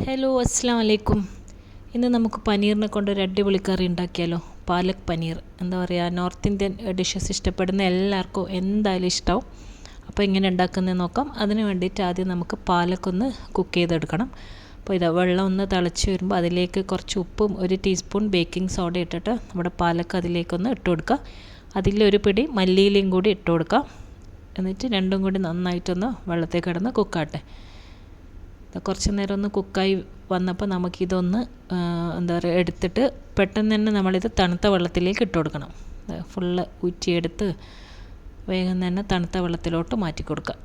Hello അസ്സാം വലൈക്കും. ഇന്ന് നമുക്ക് പനീറിനെ കൊണ്ടൊരു അടിപൊളി കറി ഉണ്ടാക്കിയാലോ. പാലക് പനീർ എന്താ പറയുക, നോർത്ത് ഇന്ത്യൻ ഡിഷസ് ഇഷ്ടപ്പെടുന്ന എല്ലാവർക്കും എന്തായാലും ഇഷ്ടമാവും. അപ്പോൾ എങ്ങനെ ഉണ്ടാക്കുന്നത് നോക്കാം. അതിന് വേണ്ടിയിട്ട് ആദ്യം നമുക്ക് പാലക്കൊന്ന് കുക്ക് ചെയ്തെടുക്കണം. അപ്പോൾ ഇതാ വെള്ളം ഒന്ന് തിളച്ച് വരുമ്പോൾ അതിലേക്ക് കുറച്ച് ഉപ്പും 1 ടീസ്പൂൺ ബേക്കിംഗ് സോഡ ഇട്ടിട്ട് നമ്മുടെ പാലക്ക് അതിലേക്കൊന്ന് ഇട്ട് കൊടുക്കുക. അതിലൊരു പിടി മല്ലിയിലയും കൂടി ഇട്ട് കൊടുക്കുക. എന്നിട്ട് രണ്ടും കൂടി നന്നായിട്ടൊന്ന് വെള്ളത്തിൽ കിടന്ന് കുക്കാട്ടെ. കുറച്ച് നേരം ഒന്ന് കുക്കായി വന്നപ്പോൾ നമുക്കിതൊന്ന് എന്താ പറയുക എടുത്തിട്ട് പെട്ടെന്ന് തന്നെ നമ്മളിത് തണുത്ത വെള്ളത്തിലേക്ക് ഇട്ട് കൊടുക്കണം. ഫുള്ള് ഊറ്റിയെടുത്ത് വേഗം തന്നെ തണുത്ത വെള്ളത്തിലോട്ട് മാറ്റി കൊടുക്കുക.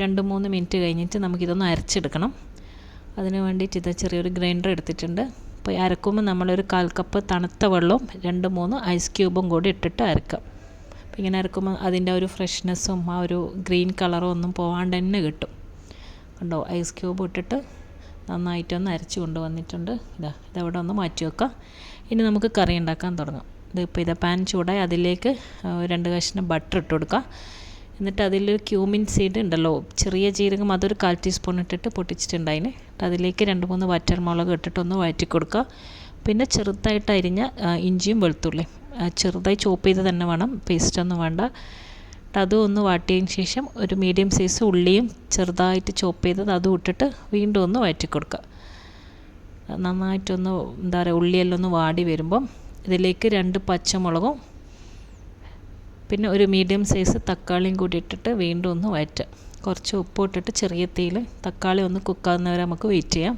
2-3 മിനിറ്റ് കഴിഞ്ഞിട്ട് നമുക്കിതൊന്ന് അരച്ചെടുക്കണം. അതിന് വേണ്ടിയിട്ട് ഇത് ചെറിയൊരു ഗ്രൈൻഡർ എടുത്തിട്ടുണ്ട്. അപ്പോൾ അരക്കുമ്പോൾ നമ്മളൊരു 1/4 കപ്പ് തണുത്ത വെള്ളവും 2-3 ഐസ് ക്യൂബും കൂടി ഇട്ടിട്ട് അരക്കാം. അപ്പോൾ ഇങ്ങനെ അരക്കുമ്പോൾ അതിൻ്റെ ഒരു ഫ്രഷ്നെസ്സും ആ ഒരു ഗ്രീൻ കളറും ഒന്നും പോകാണ്ട് തന്നെ കിട്ടും. കണ്ടോ, ഐസ് ക്യൂബ് ഇട്ടിട്ട് നന്നായിട്ടൊന്ന് അരച്ച് കൊണ്ടുവന്നിട്ടുണ്ട്. ഇതവിടെ ഒന്ന് മാറ്റി വെക്കാം. ഇനി നമുക്ക് കറി ഉണ്ടാക്കാൻ തുടങ്ങാം. ഇതിപ്പോൾ പാൻ ചൂടായി അതിലേക്ക് 2 കഷ്ണം ബട്ടർ ഇട്ട് കൊടുക്കുക. എന്നിട്ട് അതിൽ ക്യൂമിൻ സീഡ് ഉണ്ടല്ലോ, ചെറിയ ജീരകം, അതൊരു 1/4 ടീസ്പൂൺ ഇട്ടിട്ട് പൊട്ടിച്ചിട്ടുണ്ടായിന്. അതിലേക്ക് 2-3 വറ്റൽമുളക് ഇട്ടിട്ടൊന്ന് വഴറ്റി കൊടുക്കുക. പിന്നെ ചെറുതായിട്ട് അരിഞ്ഞ ഇഞ്ചിയും വെളുത്തുള്ളിയും ചെറുതായി ചോപ്പ് ചെയ്ത് തന്നെ വേണം, പേസ്റ്റൊന്നും വേണ്ട. അതും ഒന്ന് വാട്ടിയതിന് ശേഷം ഒരു മീഡിയം സൈസ് ഉള്ളിയും ചെറുതായിട്ട് ചോപ്പ് ചെയ്തത് അതും ഇട്ടിട്ട് വീണ്ടും ഒന്ന് വഴറ്റി കൊടുക്കുക. നന്നായിട്ടൊന്ന് എന്താ പറയുക, ഉള്ളിയെല്ലാം ഒന്ന് വാടി വരുമ്പം ഇതിലേക്ക് 2 പച്ചമുളകും പിന്നെ ഒരു മീഡിയം സൈസ് തക്കാളിയും കൂടി ഇട്ടിട്ട് വീണ്ടും ഒന്ന് വഴറ്റുക. കുറച്ച് ഉപ്പ് ഇട്ടിട്ട് ചെറിയ തീയിൽ തക്കാളി ഒന്ന് കുക്കാവുന്നവരെ നമുക്ക് വെയിറ്റ് ചെയ്യാം.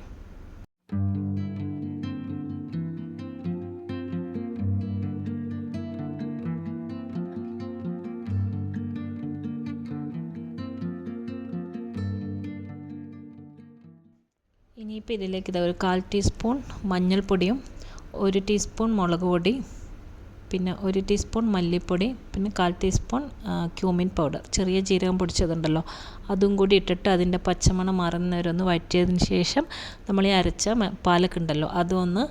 ഇനിയിപ്പോൾ ഇതിലേക്ക് ഒരു 1/4 ടീസ്പൂൺ മഞ്ഞൾപ്പൊടിയും 1 ടീസ്പൂൺ മുളക് പൊടി, പിന്നെ 1 ടീസ്പൂൺ മല്ലിപ്പൊടി, പിന്നെ 1/4 ടീസ്പൂൺ ക്യൂമിൻ പൗഡർ, ചെറിയ ജീരകം പൊടിച്ചതുണ്ടല്ലോ, അതും കൂടി ഇട്ടിട്ട് അതിൻ്റെ പച്ചമണം മാറുന്നവരൊന്ന് വഴറ്റിയതിന് ശേഷം നമ്മൾ ഈ അരച്ച പാലക്കുണ്ടല്ലോ അതൊന്ന്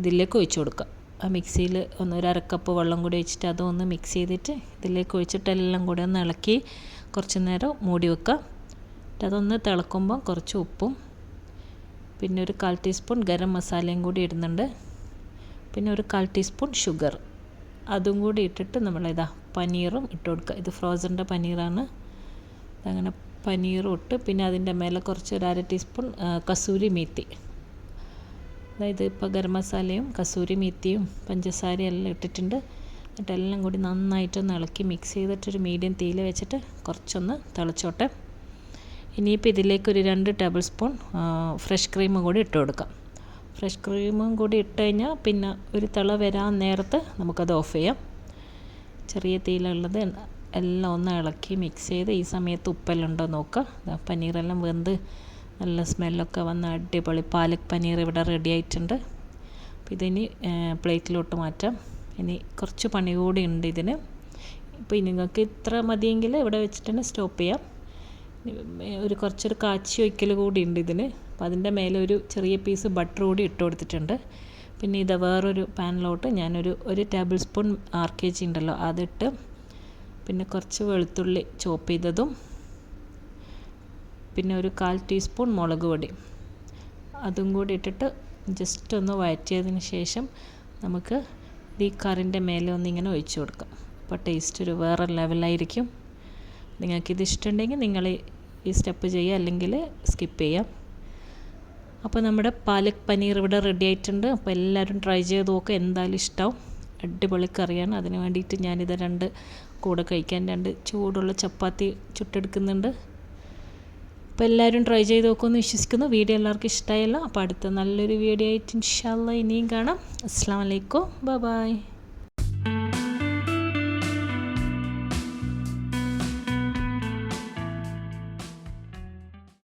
ഇതിലേക്ക് ഒഴിച്ച് കൊടുക്കുക. ആ മിക്സിയിൽ ഒരു 1/2 കപ്പ് വെള്ളം കൂടി ഒഴിച്ചിട്ട് അതൊന്ന് മിക്സ് ചെയ്തിട്ട് ഇതിലേക്ക് ഒഴിച്ചിട്ട് എല്ലാം കൂടി ഒന്ന് ഇളക്കി കുറച്ച് നേരം മൂടി വെക്കുക. അതൊന്ന് തിളക്കുമ്പോൾ കുറച്ച് ഉപ്പും പിന്നെ ഒരു 1/4 ടീസ്പൂൺ ഗരം മസാലയും കൂടി ഇടുന്നുണ്ട്. പിന്നെ ഒരു 1/4 ടീസ്പൂൺ ഷുഗർ അതും കൂടി ഇട്ടിട്ട് നമ്മളിതാ പനീറും ഇട്ട് കൊടുക്കുക. ഇത് ഫ്രോസൻ്റെ പനീറാണ്. അങ്ങനെ പനീറും ഇട്ട് പിന്നെ അതിൻ്റെ മേലെ കുറച്ച് ഒരു 1/2 ടീസ്പൂൺ കസൂരി മീത്തി, അതായത് ഇപ്പോൾ ഗരം മസാലയും കസൂരി മീത്തിയും പഞ്ചസാരയും എല്ലാം ഇട്ടിട്ടുണ്ട്. എന്നിട്ട് എല്ലാം കൂടി നന്നായിട്ടൊന്ന് ഇളക്കി മിക്സ് ചെയ്തിട്ടൊരു മീഡിയം തീയിൽ വെച്ചിട്ട് കുറച്ചൊന്ന് തിളച്ചോട്ടെ. ഇനിയിപ്പോൾ ഇതിലേക്ക് ഒരു 2 ടേബിൾ സ്പൂൺ ഫ്രഷ് ക്രീമും കൂടി ഇട്ട് കൊടുക്കാം. ഫ്രഷ് ക്രീമും കൂടി ഇട്ട് കഴിഞ്ഞാൽ പിന്നെ ഒരു തിള വരാൻ നേരത്ത് നമുക്കത് ഓഫ് ചെയ്യാം. ചെറിയ തീയിലുള്ളത് എല്ലാം ഒന്ന് ഇളക്കി മിക്സ് ചെയ്ത് ഈ സമയത്ത് ഉപ്പെല്ലാം ഉണ്ടോ നോക്കുക. പനീറെല്ലാം വെന്ത് നല്ല സ്മെല്ലൊക്കെ വന്ന് അടിപൊളി പാലക് പനീർ ഇവിടെ റെഡി ആയിട്ടുണ്ട്. അപ്പോൾ ഇതിനി പ്ലേറ്റിലോട്ട് മാറ്റാം. ഇനി കുറച്ച് പണി കൂടി ഉണ്ട് ഇതിന്. ഇപ്പോൾ നിങ്ങൾക്ക് ഇത്ര മതിയെങ്കിൽ ഇവിടെ വെച്ചിട്ട് തന്നെ സ്റ്റോപ്പ് ചെയ്യാം. കുറച്ചൊരു കാച്ചി ഒഴിക്കൽ കൂടി ഉണ്ട് ഇതിന്. അപ്പോൾ അതിൻ്റെ മേലെ ഒരു ചെറിയ പീസ് ബട്ടർ കൂടി ഇട്ട് കൊടുത്തിട്ടുണ്ട്. പിന്നെ ഇത് വേറൊരു പാനിലോട്ട് ഞാനൊരു 1 ടേബിൾ സ്പൂൺ RKG ഉണ്ടല്ലോ അതിട്ട് പിന്നെ കുറച്ച് വെളുത്തുള്ളി ചോപ്പ് ചെയ്തതും പിന്നെ ഒരു 1/4 ടീസ്പൂൺ മുളക് പൊടി അതും കൂടി ഇട്ടിട്ട് ജസ്റ്റ് ഒന്ന് വഴറ്റിയതിന് ശേഷം നമുക്ക് ഈ കറിൻ്റെ മേലെ ഒന്നിങ്ങനെ ഒഴിച്ച് കൊടുക്കാം. അപ്പോൾ ടേസ്റ്റ് ഒരു വേറെ ലെവലായിരിക്കും. നിങ്ങൾക്കിത് ഇഷ്ടമുണ്ടെങ്കിൽ നിങ്ങൾ ഈ സ്റ്റെപ്പ് ചെയ്യുക, അല്ലെങ്കിൽ സ്കിപ്പ് ചെയ്യാം. അപ്പോൾ നമ്മുടെ പാലക് പനീർ ഇവിടെ റെഡി ആയിട്ടുണ്ട്. അപ്പോൾ എല്ലാവരും ട്രൈ ചെയ്ത് നോക്കുക, എന്തായാലും ഇഷ്ടമാവും. അടിപൊളി കറിയാണ്. അതിന് വേണ്ടിയിട്ട് ഞാനിത് 2 കൂടെ കഴിക്കാൻ 2 ചൂടുള്ള ചപ്പാത്തി ചുട്ടെടുക്കുന്നുണ്ട്. അപ്പോൾ എല്ലാവരും ട്രൈ ചെയ്ത് നോക്കുമെന്ന് വിശ്വസിക്കുന്നു. വീഡിയോ എല്ലാവർക്കും ഇഷ്ടമായല്ലോ. അപ്പോൾ അടുത്ത നല്ലൊരു വീഡിയോ ആയിട്ട് ഇൻഷാ അല്ലാഹ് ഇനിയും കാണാം. അസ്സലാമു അലൈക്കും, ബൈ.